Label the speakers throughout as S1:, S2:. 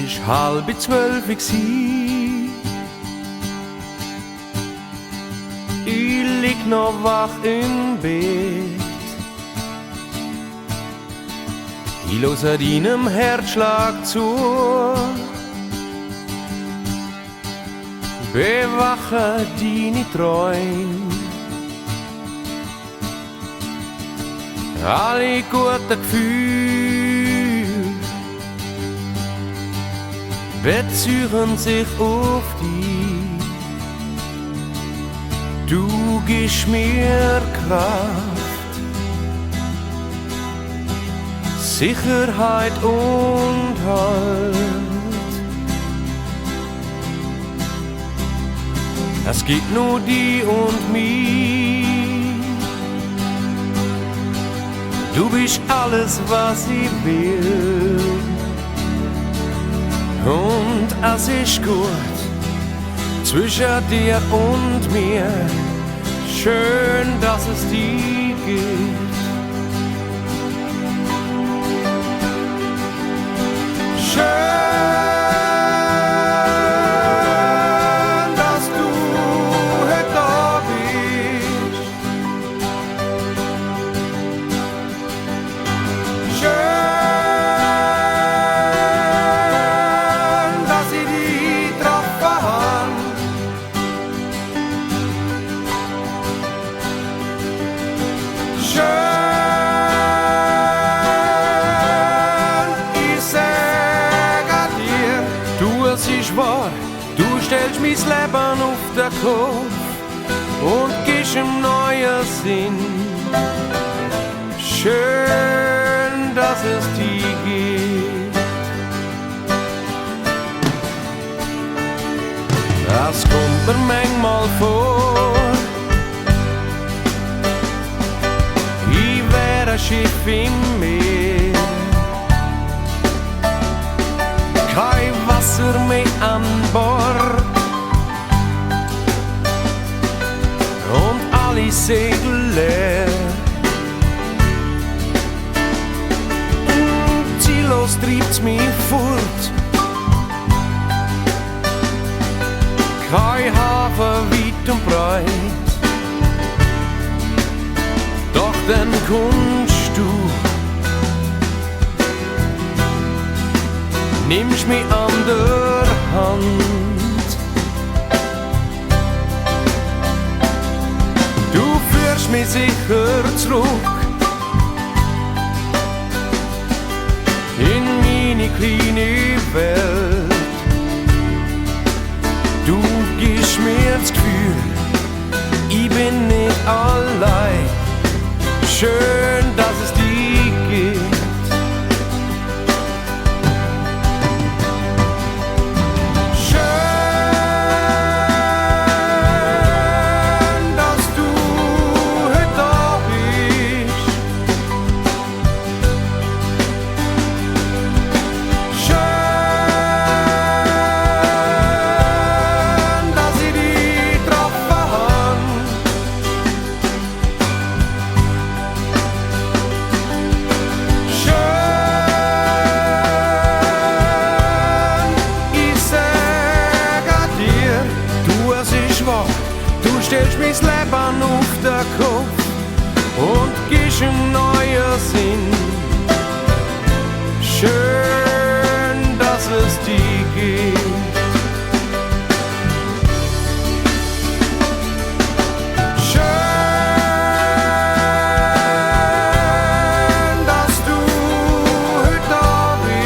S1: ist 11:30 gsi. Ich lieg noch wach im Bett. Ich höre deinem Herzschlag zu. Bewache deine Träume. Alle guten Gefühle beziehen sich auf dich. Du gibst mir Kraft, Sicherheit und Halt. Es gibt nur die und mich. Du bist alles, was ich will. Und es ist gut zwischen dir und mir. Schön, dass es dich gibt. Schön, dass du heute da bist. Schön, dass ich dich getroffen habe. Schön, ich sage dir, du, es ist wahr, du stellst mein Leben auf den Kopf und gibst ihm neuen Sinn. Schön, dass es dich gibt. Das kommt mir manchmal vor, ich wäre ein Schiff im Meer. Kein Wasser mehr an Bord und alle Segel leer. Ziellos triebt's mich fort. Kein Hafen weit und breit. Doch dann kommst du, nimmst mich an der Hand. Du führst mich sicher zurück in meine kleine Welt. Du gibst mir das Gefühl, ich bin nicht allein. Schön, dass es dich gibt. Schön, dass du heute da bist. Schön, dass ich dich getroffen habe. Du stellst mein Leben auf den Kopf und gibst ihm neuen Sinn. Schön, dass es dich gibt. Schön, dass du heute da bist.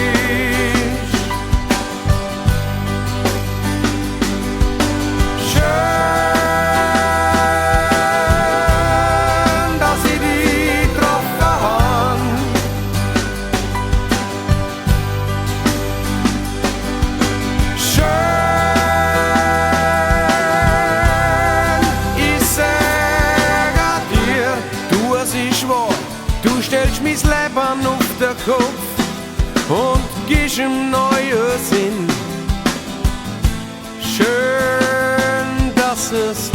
S1: Du stellst mein Leben auf den Kopf und gibst ihm neuen Sinn. Schön, dass es